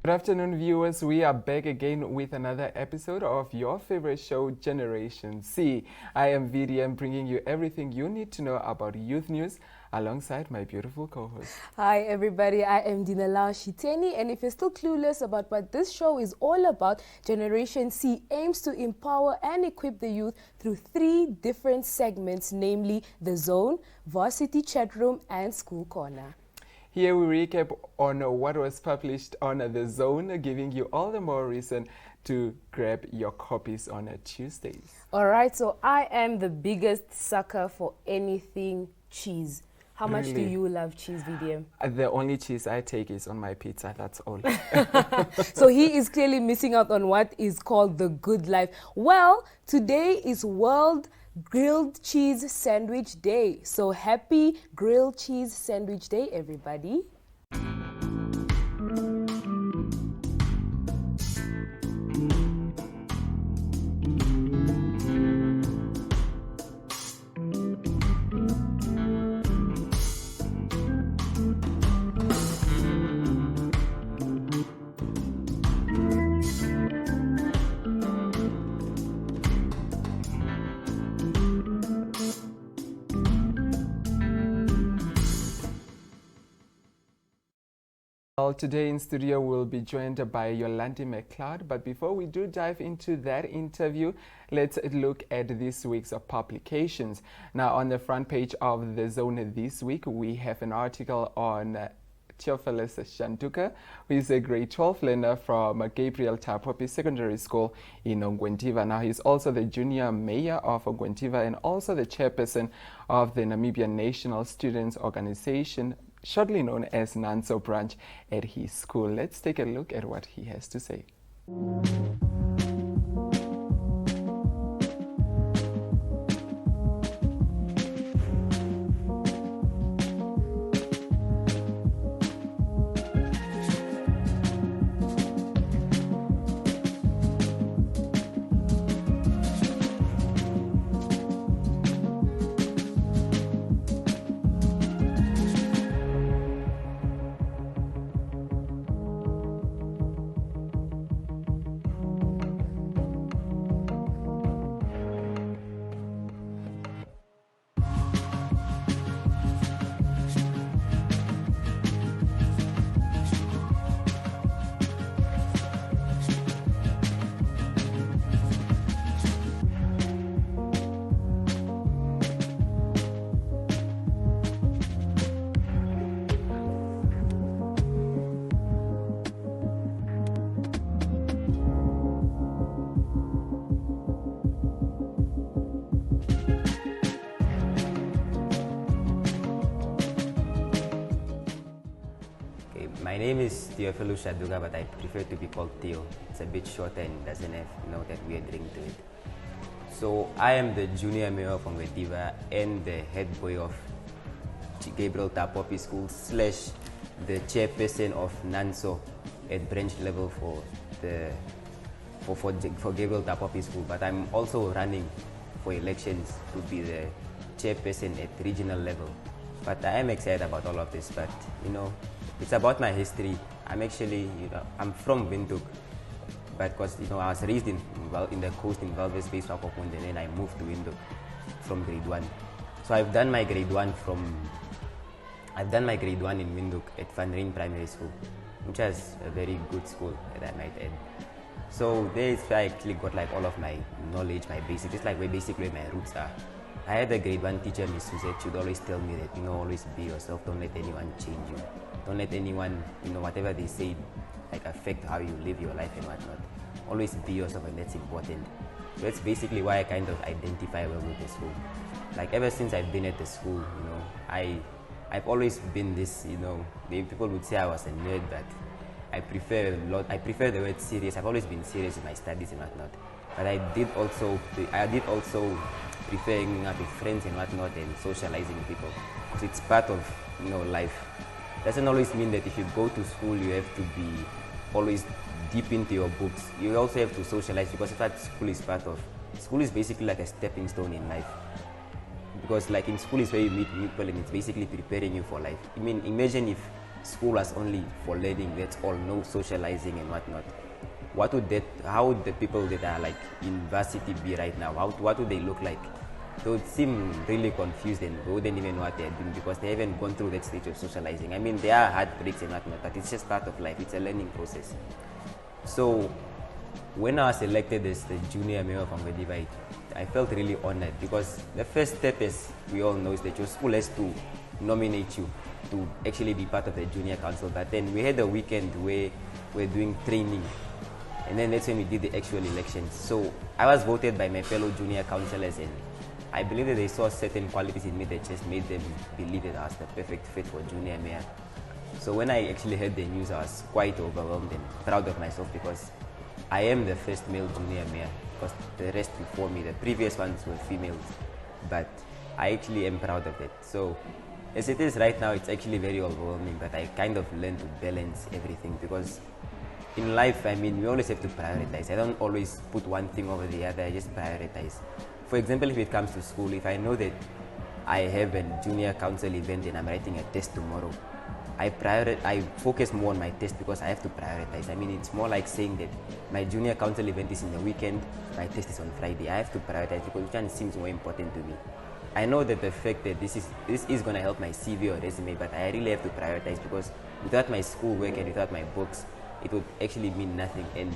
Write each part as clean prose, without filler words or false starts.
Good afternoon, viewers. We are back again with another episode of your favorite show, Generation C. I am VDM, bringing you everything you need to know about youth news alongside my beautiful co-host. Hi, everybody. I am Dinalao Shiteni, and if you're still clueless about what this show is all about, Generation C aims to empower and equip the youth through 3 different segments, namely The Zone, Varsity Chat Room, and School Corner. Here we recap on what was published on The Zone, giving you all the more reason to grab your copies on Tuesdays. All right, so I am the biggest sucker for anything cheese. How much do you love cheese, VDM? The only cheese I take is on my pizza, that's all. So he is clearly missing out on what is called the good life. Well, today is World Grilled Cheese Sandwich Day. So happy Grilled Cheese Sandwich Day, everybody. Well, today in studio we'll be joined by Yolande McLeod, but before we do dive into that interview, let's look at this week's publications. Now, on the front page of The Zone this week, we have an article on Theophilus Shanduka, who is a grade 12 learner from Gabriel Tapopi Secondary School in Ongwentiva. Now, he's also the junior mayor of Ongwentiva and also the chairperson of the Namibian National Students Organization, shortly known as NANSO branch at his school. Let's take a look at what he has to say. My name is Theophilus Shaduga, but I prefer to be called Theo. It's a bit shorter and doesn't have that weird ring to it. So I am the junior mayor of Ongwentiva and the head boy of Gabriel Tapopi School / the chairperson of NANSO at branch level for Gabriel Tapopi School. But I'm also running for elections to be the chairperson at regional level. But I am excited about all of this, but it's about my history. I'm actually, I'm from Windhoek, but because I was raised in the coast in Walvis Bay, and then I moved to Windhoek from grade 1. So I've done my grade 1 in Windhoek at Van Rijn Primary School, which is a very good school that I might add. So there is where I actually got like all of my knowledge, my basics, just like basically where my roots are. I had a grade 1 teacher, Miss Suzette. She would always tell me that, always be yourself. Don't let anyone change you. Don't let anyone, whatever they say, like affect how you live your life and whatnot. Always be yourself, and that's important. So that's basically why I kind of identify well with the school. Like ever since I've been at the school, I've always been this, people would say I was a nerd, but I prefer the word serious. I've always been serious in my studies and whatnot. But I did also prefer hanging out with friends and whatnot and socializing with people. So it's part of life. Doesn't always mean that if you go to school you have to be always deep into your books. You also have to socialize, because that school is part of. School is basically like a stepping stone in life. Because like in school is where you meet people and it's basically preparing you for life. I mean, imagine if school was only for learning, that's all, no socializing and whatnot, how would the people that are like in varsity be right now? What would they look like? They would seem really confused and they wouldn't even know what they're doing because they haven't gone through that stage of socializing. I mean, there are heartbreaks and whatnot, but it's just part of life. It's a learning process. So when I was elected as the junior mayor of Angwediva, I felt really honored because the first step, as we all know, is that your school has to nominate you to actually be part of the junior council. But then we had a weekend where we're doing training, and then that's when we did the actual elections. So I was voted by my fellow junior councillors, and I believe that they saw certain qualities in me that just made them believe that I was the perfect fit for junior mayor. So when I actually heard the news, I was quite overwhelmed and proud of myself because I am the first male junior mayor, because the rest before me, the previous ones were females. But I actually am proud of it. So as it is right now, it's actually very overwhelming, but I kind of learned to balance everything because in life, I mean, we always have to prioritize. I don't always put one thing over the other, I just prioritize. For example, if it comes to school, if I know that I have a junior council event and I'm writing a test tomorrow, I focus more on my test because I have to prioritize. I mean, it's more like saying that my junior council event is in the weekend, my test is on Friday. I have to prioritize because which one seems more important to me. I know that the fact that this is going to help my CV or resume, but I really have to prioritize because without my schoolwork and without my books, it would actually mean nothing. And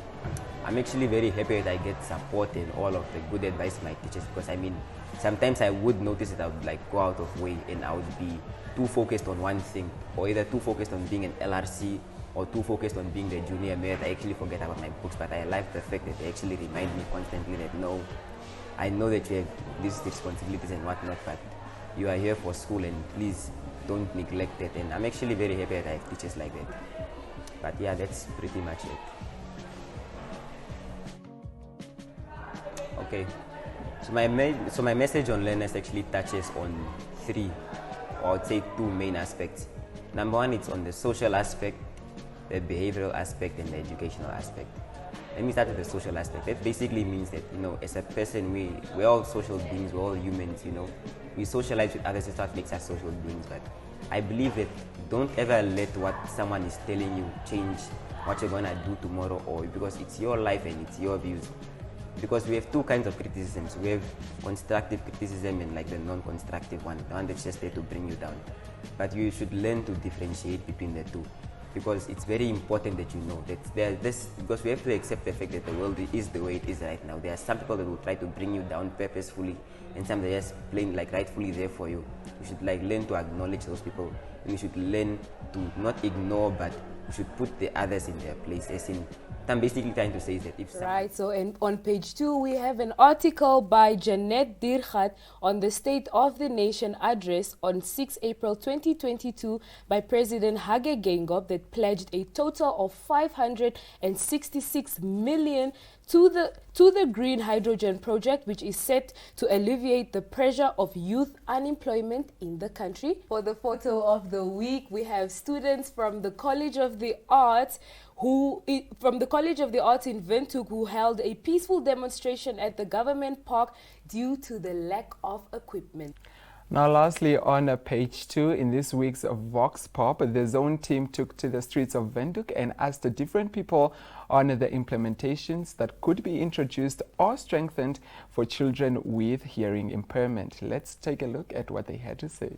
I'm actually very happy that I get support and all of the good advice from my teachers because I mean, sometimes I would notice that I would like go out of way and I would be too focused on one thing, or either too focused on being an LRC or too focused on being the junior mayor that I actually forget about my books. But I like the fact that they actually remind me constantly that no, I know that you have these responsibilities and whatnot, but you are here for school and please don't neglect it. And I'm actually very happy that I have teachers like that. But yeah, that's pretty much it. Okay, so my message on learners actually touches on three, or I'd say two main aspects. Number one, it's on the social aspect, the behavioral aspect, and the educational aspect. Let me start with the social aspect. That basically means that, you know, as a person, we're all social beings, we're all humans, you know. We socialize with others, that's what makes us social beings. But I believe that don't ever let what someone is telling you change what you're gonna do tomorrow, or because it's your life and it's your views. Because we have two kinds of criticisms. We have constructive criticism and like the non-constructive one, the one that's just there to bring you down. But you should learn to differentiate between the two, because it's very important that you know that because we have to accept the fact that the world is the way it is right now. There are some people that will try to bring you down purposefully, and some that are just plain like rightfully there for you. You should like learn to acknowledge those people, and you should learn to not ignore, but you should put the others in their place. As in, I'm basically trying to say that if right, so on page 2 we have an article by Janet Dirgat on the State of the Nation address on 6 April 2022 by President Hage Geingob that pledged a total of 566 million to the green hydrogen project, which is set to alleviate the pressure of youth unemployment in the country. For the photo of the week, we have students from the College of the Arts in Windhoek who held a peaceful demonstration at the government park due to the lack of equipment. Now, lastly, on page 2, in this week's Vox Pop, the Zone team took to the streets of Windhoek and asked the different people on the implementations that could be introduced or strengthened for children with hearing impairment. Let's take a look at what they had to say.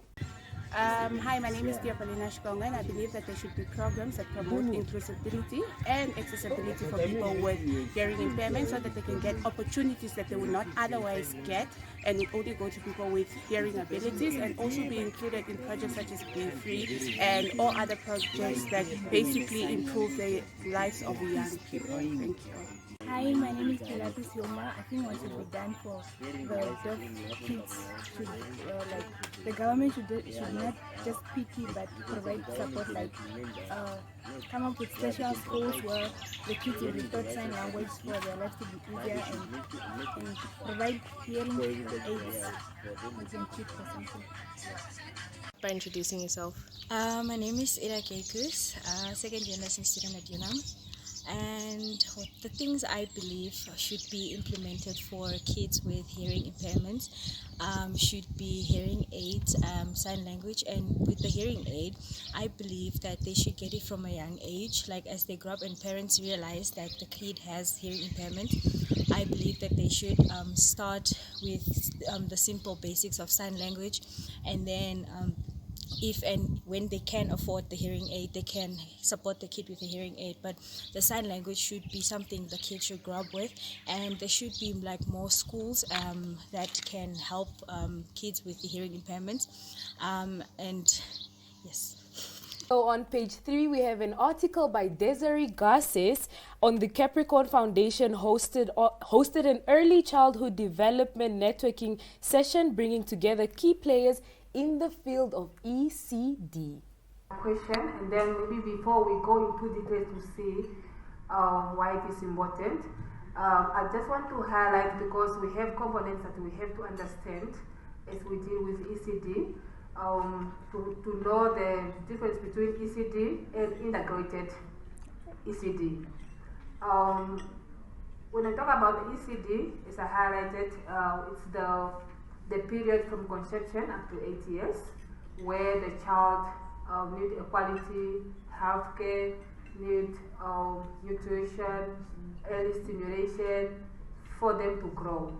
Hi, my name is Diapolina Shkonga, and I believe that there should be programs that promote inclusivity and accessibility for people with hearing impairment so that they can get opportunities that they would not otherwise get and would only go to people with hearing abilities, and also be included in projects such as Be Free and all other projects that basically improve the lives of the young people. Thank you. Hi, my name is Pilatus Yoma. I think what should be done for the deaf kids should, the government should not just pity but provide support, like come up with special schools where the kids will be taught sign language for their lives to be easier, and provide hearing aids within kids or something. By introducing yourself. My name is Ida Kekus, second year nursing student at UNAM. And the things I believe should be implemented for kids with hearing impairments should be hearing aids, sign language. And with the hearing aid, I believe that they should get it from a young age, like as they grow up and parents realize that the kid has hearing impairment. I believe that they should start with the simple basics of sign language, and then if and when they can afford the hearing aid, they can support the kid with a hearing aid. But the sign language should be something the kid should grow up with, and there should be like more schools that can help kids with the hearing impairments. And yes. So on page 3, we have an article by Desiree Garces on the Capricorn Foundation hosted an early childhood development networking session bringing together key players in the field of ECD. Question, and then maybe before we go into details to see why it is important, I just want to highlight, because we have components that we have to understand as we deal with ECD, to know the difference between ECD and integrated ECD. When I talk about ECD, as I highlighted, it's the period from conception up to 8 years, where the child needs a quality healthcare, need nutrition, early stimulation for them to grow.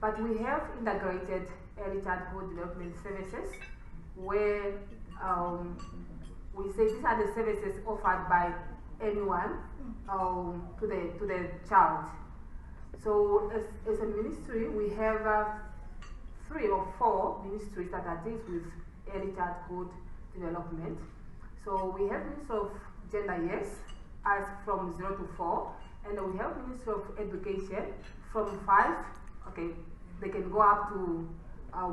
But we have integrated early childhood development services, where we say these are the services offered by anyone to the child. So as a ministry, we have 3 or 4 ministries that are dealt with early childhood development. So we have Ministry of Gender, yes, as from 0 to 4, and we have Ministry of Education from 5. Okay, they can go up to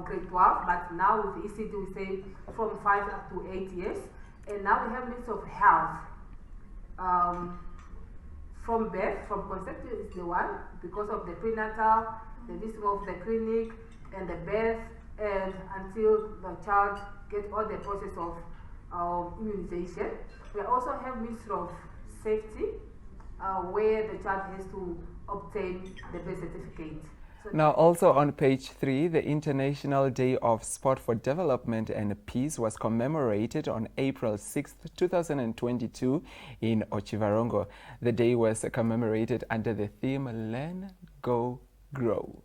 grade 12, but now with ECD we say from 5 up to 8 years. And now we have Ministry of Health. From birth, from conception is the one, because of the prenatal, the visiting of the clinic, and the birth, and until the child gets all the process of immunization. We also have Ministry of Safety, where the child has to obtain the birth certificate. Now, also on page 3, the International Day of Sport for Development and Peace was commemorated on April 6, 2022 in Ochivarongo. The day was commemorated under the theme Learn, Go, Grow.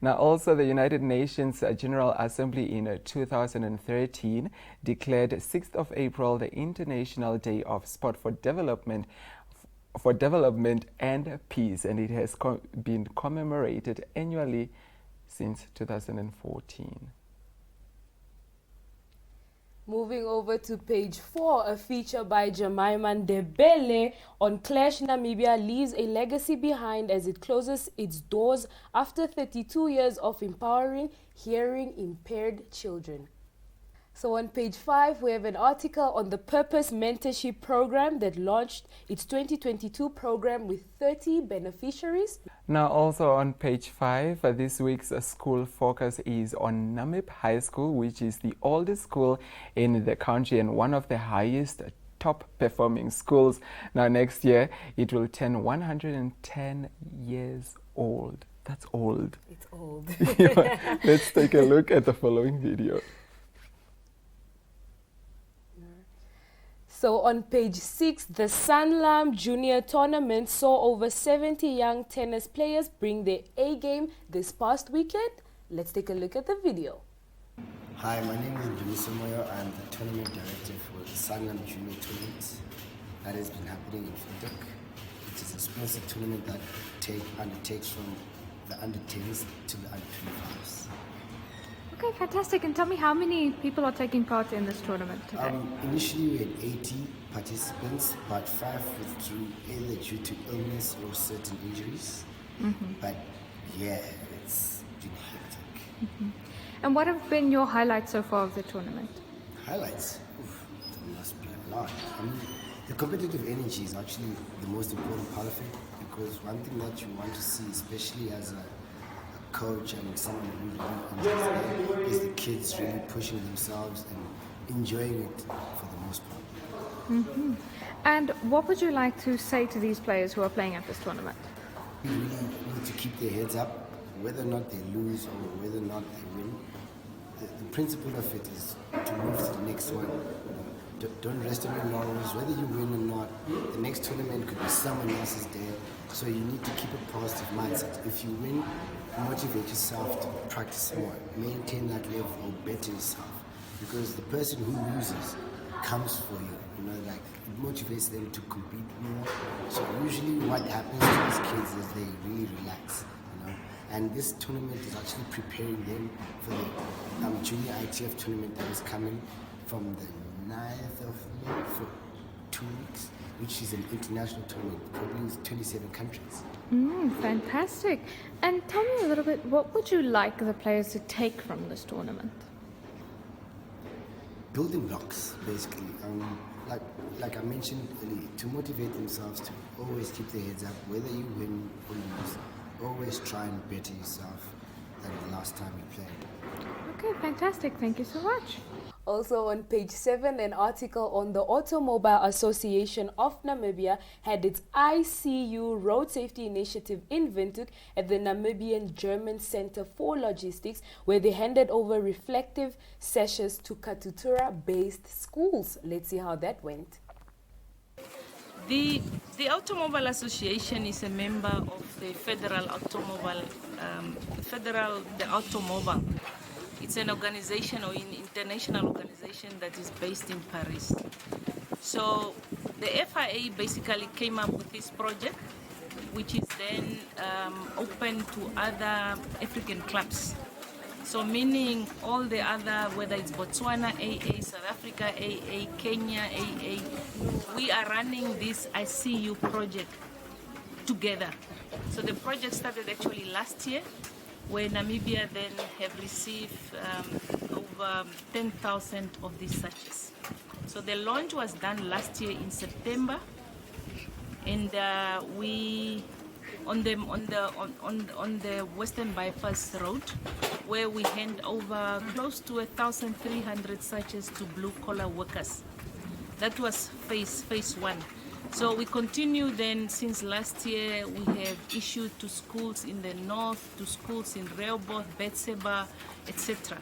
Now, also the United Nations General Assembly in 2013 declared 6th of April the International Day of Sport for Development and Peace, and it has been commemorated annually since 2014. Moving over to page 4, a feature by Jemima Ndebele on Clash Namibia leaves a legacy behind as it closes its doors after 32 years of empowering hearing impaired children. So on page 5, we have an article on the Purpose Mentorship Program that launched its 2022 program with 30 beneficiaries. Now also on page 5, this week's school focus is on Namib High School, which is the oldest school in the country and one of the highest top performing schools. Now next year, it will turn 110 years old. That's old. It's old. Let's take a look at the following video. So on page 6, the Sanlam Junior Tournament saw over 70 young tennis players bring their A game this past weekend. Let's take a look at the video. Hi, my name is Deniso Moyo. I'm the tournament director for the Sanlam Junior Tournament that has been happening in Fintek. It is a sponsored tournament that undertakes from the under-10s to the under-25s. Okay, fantastic. And tell me, how many people are taking part in this tournament today? Initially we had 80 participants, but 5 withdrew either due to illness or certain injuries. But yeah, it's been hectic. And what have been your highlights so far of the tournament? Highlights? Oof, there must be a lot. I mean, the competitive energy is actually the most important part of it, because one thing that you want to see, especially as a coach and someone who really enjoys it, is the kids really pushing themselves and enjoying it for the most part. And what would you like to say to these players who are playing at this tournament? We really need to keep their heads up, whether or not they lose or whether or not they win. The principle of it is to move to the next one. Don't rest on your laurels, whether you win or not. The next tournament could be someone else's day, so you need to keep a positive mindset. If you win, motivate yourself to practice more, maintain that level or better yourself, because the person who loses comes for you. Like it motivates them to compete more. So usually what happens to these kids is they really relax, and this tournament is actually preparing them for the junior ITF tournament that is coming from the 9th of May for 2 weeks, which is an international tournament, probably with 27 countries. Fantastic. And tell me a little bit, what would you like the players to take from this tournament? Building blocks, basically. Like I mentioned earlier, to motivate themselves to always keep their heads up, whether you win or lose. Always try and better yourself than the last time you played. Okay, fantastic. Thank you so much. Also on page 7, an article on the Automobile Association of Namibia had its ICU Road Safety Initiative in Windhoek at the Namibian German Center for Logistics, where they handed over reflective sessions to Katutura-based schools. Let's see how that went. The Automobile Association is a member of the Federal Automobile, the Automobile. It's an organization or an international organization that is based in Paris. So the FIA basically came up with this project, which is then open to other African clubs. So meaning all the other, whether it's Botswana AA, South Africa AA, Kenya AA, we are running this ICU project together. So the project started actually last year, where Namibia then have received over 10,000 of these sachets. So the launch was done last year in September, and we on the Western Bypass Road, where we hand over close to 1,300 sachets to blue-collar workers. That was phase 1. So we continue then. Since last year, we have issued to schools in the north, to schools in Rehoboth, Betseba, etc.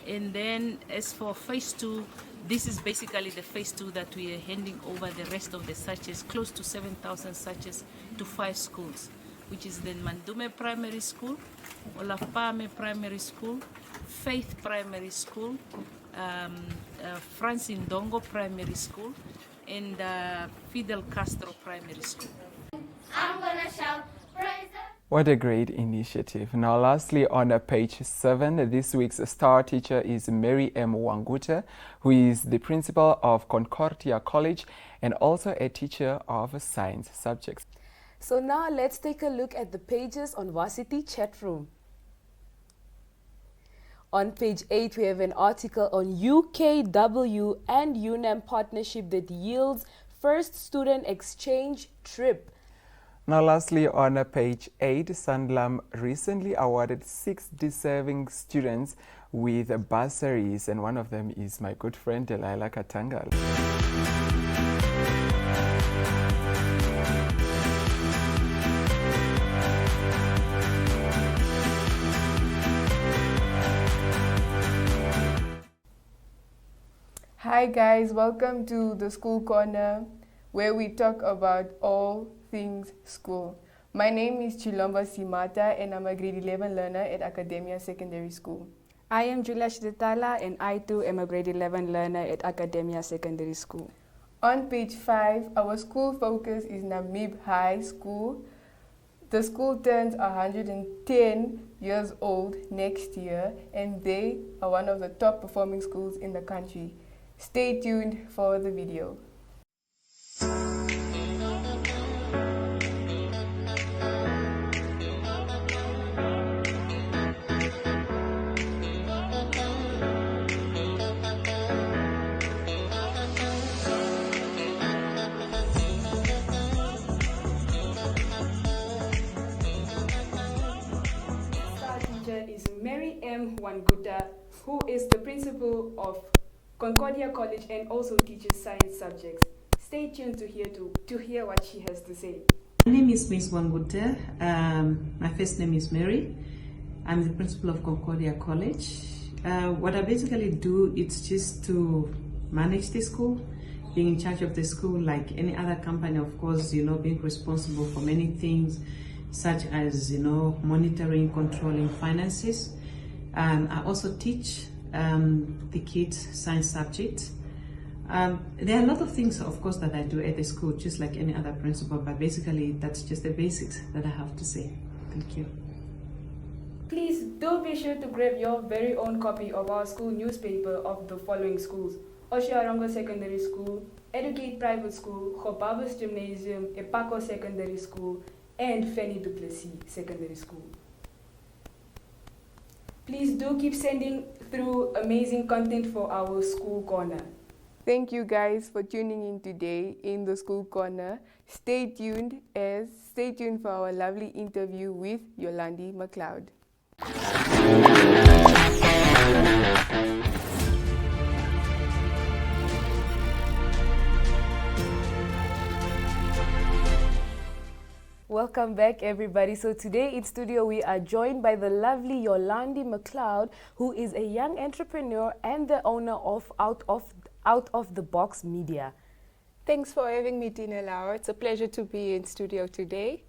And then as for phase 2, this is basically the phase 2 that we are handing over the rest of the sachets, close to 7,000 sachets, to 5 schools, which is the Mandume Primary School, Olafame Primary School, Faith Primary School, Francis Ndongo Primary School, and Fidel Castro Primary School. I'm gonna shout praise. What a great initiative. Now lastly, on page 7, this week's star teacher is Mary M. Wanguta, who is the principal of Concordia College and also a teacher of science subjects. So now let's take a look at the pages on Varsity Chat Room. On page 8, we have an article on UKW and UNAM partnership that yields first student exchange trip. Now lastly, on page 8, Sanlam recently awarded 6 deserving students with bursaries, and one of them is my good friend Delilah Katangal. Hi guys, welcome to the School Corner, where we talk about all things school. My name is Chilomba Simata and I'm a grade 11 learner at Academia Secondary School. I am Julia Shidetala and I too am a grade 11 learner at Academia Secondary School. On page 5, our school focus is Namib High School. The school turns 110 years old next year and they are one of the top performing schools in the country. Stay tuned for the video. Star teacher is Mary M. Wanguta, who is the principal of Concordia College and also teaches science subjects. Stay tuned to hear what she has to say. My name is Miss Wangute. My first name is Mary. I'm the principal of Concordia College. What I basically do is just to manage the school, being in charge of the school like any other company, of course, being responsible for many things, such as, monitoring, controlling finances. I also teach the kids science subjects. There are a lot of things, of course, that I do at the school, just like any other principal, but basically that's just the basics that I have to say. Thank you. Please do be sure to grab your very own copy of our school newspaper of the following schools: Oshiarongo Secondary School, Educate Private School, Gobabus Gymnasium, Epako Secondary School, and Fanny du Plessis Secondary School. Please do keep sending through amazing content for our School Corner. Thank you guys for tuning in today in the School Corner. Stay tuned for our lovely interview with Yolande McLeod. Welcome back, everybody. So today in studio we are joined by the lovely Yolande McLeod, who is a young entrepreneur and the owner of Out of the Box Media. Thanks for having me, Dina Lau. It's a pleasure to be in studio today.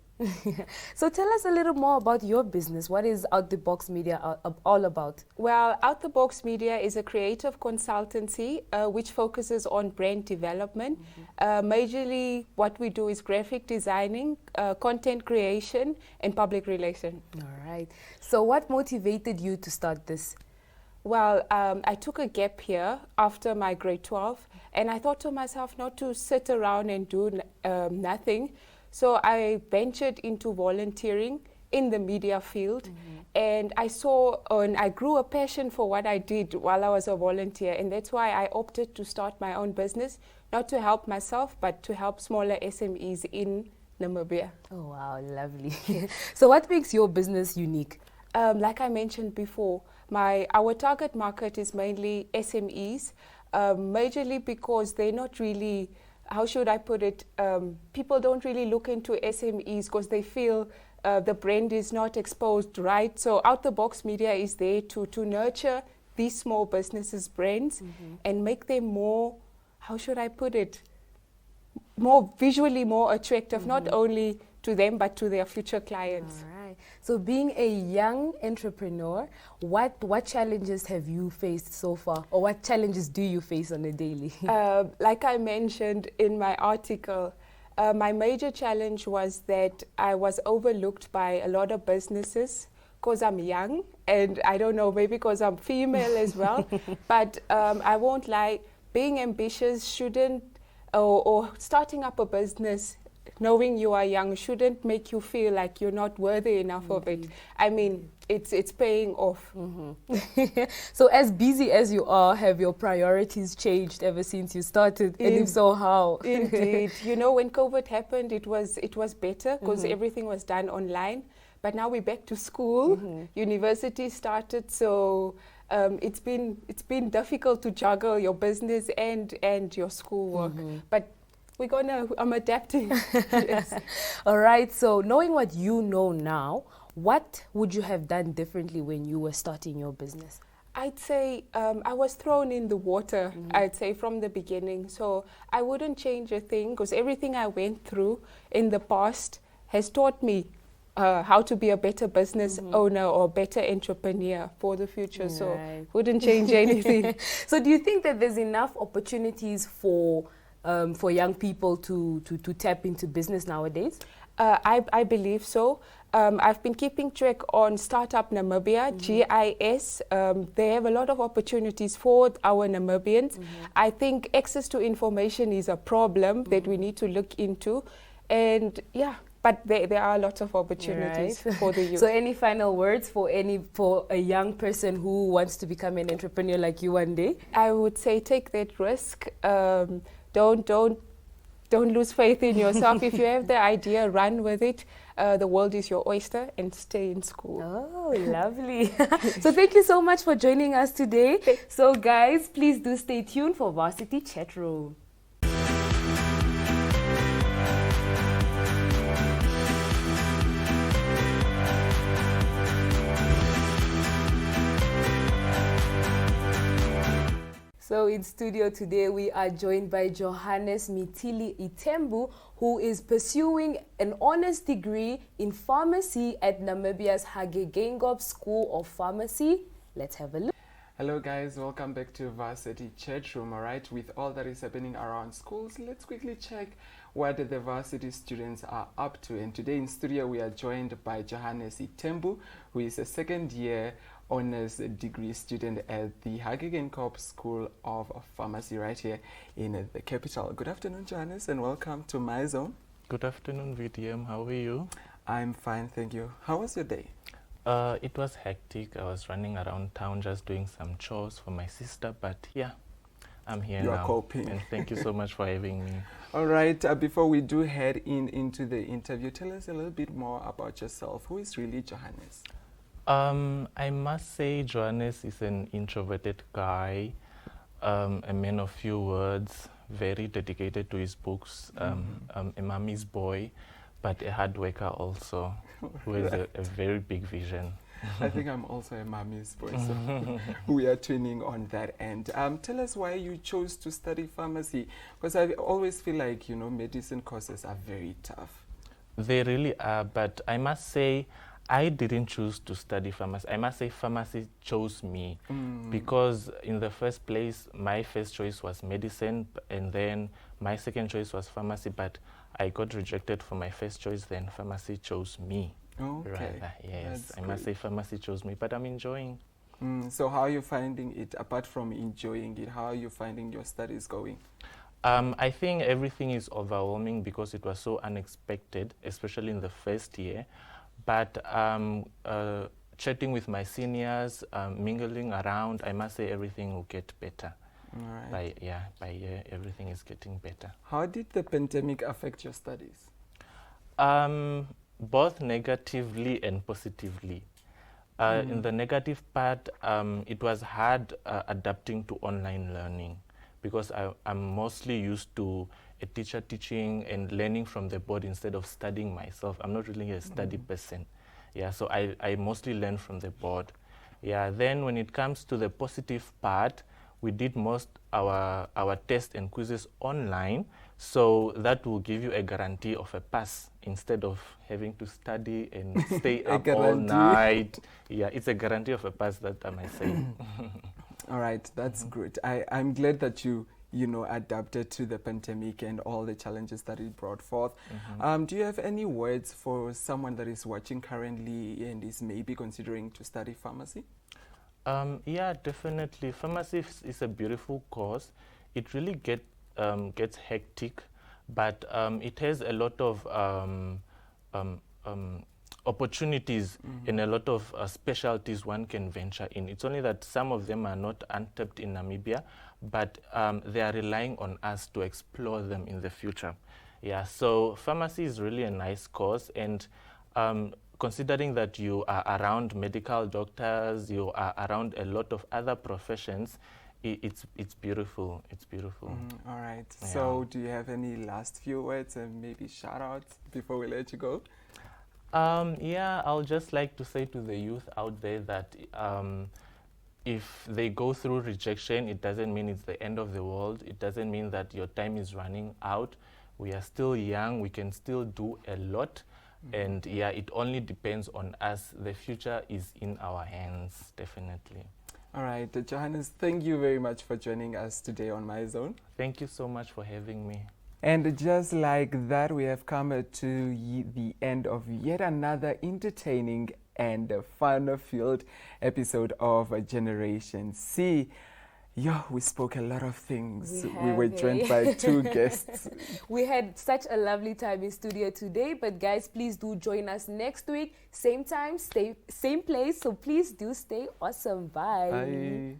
So tell us a little more about your business. What is Out the Box Media all about? Well, Out the Box Media is a creative consultancy which focuses on brand development. Majorly what we do is graphic designing, content creation, and public relation. All right. So what motivated you to start this? Well, I took a gap here after my grade 12, and I thought to myself not to sit around and do nothing. So I ventured into volunteering in the media field, and I grew a passion for what I did while I was a volunteer, and that's why I opted to start my own business, not to help myself, but to help smaller SMEs in Namibia. Oh, wow, lovely. So what makes your business unique? Like I mentioned before, our target market is mainly SMEs, majorly because they're not really, how should I put it, people don't really look into SMEs because they feel the brand is not exposed right. So Out the Box Media is there to nurture these small businesses' brands and make them more, how should I put it, more visually more attractive, not only to them but to their future clients. All right. So being a young entrepreneur, what challenges have you faced so far, or what challenges do you face on a daily? Like I mentioned in my article, my major challenge was that I was overlooked by a lot of businesses because I'm young, and I don't know, maybe because I'm female as well, but I won't lie, being ambitious shouldn't, or starting up a business knowing you are young shouldn't make you feel like you're not worthy enough of it. I mean, it's paying off. So as busy as you are, have your priorities changed ever since you started? And if so, how? Indeed. When COVID happened, it was better because everything was done online. But now we're back to school. University started, so it's been difficult to juggle your business and your schoolwork. But I'm adapting. Yes. All right, so knowing what you know now, what would you have done differently when you were starting your business? I'd say I was thrown in the water, I'd say, from the beginning. So I wouldn't change a thing because everything I went through in the past has taught me how to be a better business owner or better entrepreneur for the future. So wouldn't change anything. So do you think that there's enough opportunities for young people to tap into business nowadays? I believe so. I've been keeping track on Startup Namibia, GIS. They have a lot of opportunities for our Namibians. I think access to information is a problem that we need to look into. And but there are lots of opportunities for the youth. So any final words for a young person who wants to become an entrepreneur like you one day? I would say take that risk. don't lose faith in yourself. If you have the idea, run with it. The world is your oyster, and stay in school. Oh, lovely. So thank you so much for joining us today. So guys, please do stay tuned for Varsity Chat Room. So in studio today, we are joined by Johannes Mitili Itembu, who is pursuing an honors degree in pharmacy at Namibia's Hage Geingob School of Pharmacy. Let's have a look. Hello guys, welcome back to Varsity Chat Room. Alright, with all that is happening around schools, let's quickly check what the varsity students are up to. And today in studio, we are joined by Johannes Itembu, who is a second year honors degree student at the Hage Geingob School of Pharmacy right here in the capital. Good afternoon, Johannes, and welcome to my zone. Good afternoon, VDM. How are you? I'm fine, thank you. How was your day? It was hectic. I was running around town just doing some chores for my sister, but yeah, I'm here now. You are coping. And thank you so much for having me. All right, before we do head into the interview, tell us a little bit more about yourself. Who is really Johannes? I must say Johannes is an introverted guy, a man of few words, very dedicated to his books, a mommy's boy, but a hard worker also, who has a very big vision. I think I'm also a mommy's boy, so we are tuning on that end. Tell us why you chose to study pharmacy, because I always feel like, you know, medicine courses are very tough. They really are, but I must say, I didn't choose to study pharmacy. I must say pharmacy chose me because in the first place, my first choice was medicine and then my second choice was pharmacy, but I got rejected for my first choice, then pharmacy chose me. Okay. Rather, yes, That's I must say pharmacy chose me, but I'm enjoying. So how are you finding it? Apart from enjoying it, how are you finding your studies going? I think everything is overwhelming because it was so unexpected, especially in the first year. But chatting with my seniors, mingling around, I must say everything will get better. All right. By year, everything is getting better. How did the pandemic affect your studies? Both negatively and positively. In the negative part, it was hard adapting to online learning because I'm mostly used to a teacher teaching and learning from the board instead of studying myself. I'm not really a study person. Yeah, so I mostly learn from the board. Yeah, then when it comes to the positive part, we did most our tests and quizzes online, so that will give you a guarantee of a pass instead of having to study and stay up all night. Yeah, it's a guarantee of a pass, that I might say. All right, that's good. I'm glad that you adapted to the pandemic and all the challenges that it brought forth. Do you have any words for someone that is watching currently and is maybe considering to study pharmacy? Yeah, definitely. Pharmacy is a beautiful course. It really gets hectic, but it has a lot of opportunities and a lot of specialties one can venture in. It's only that some of them are not untapped in Namibia, but they are relying on us to explore them in the future. Yeah, so pharmacy is really a nice course, and considering that you are around medical doctors, you are around a lot of other professions, it's beautiful. It's beautiful. All right. Yeah. So do you have any last few words and maybe shout outs before we let you go? Yeah, I'll just like to say to the youth out there that if they go through rejection, it doesn't mean it's the end of the world. It doesn't mean that your time is running out. We are still young. We can still do a lot. And yeah, it only depends on us. The future is in our hands, definitely. All right, Johannes, thank you very much for joining us today on My Zone. Thank you so much for having me. And just like that, we have come to the end of yet another entertaining and fun-filled episode of Generation C. Yeah, we spoke a lot of things. We were joined by two guests. We had such a lovely time in studio today, but guys, please do join us next week. Same time, same place. So please do stay awesome. Bye. Bye.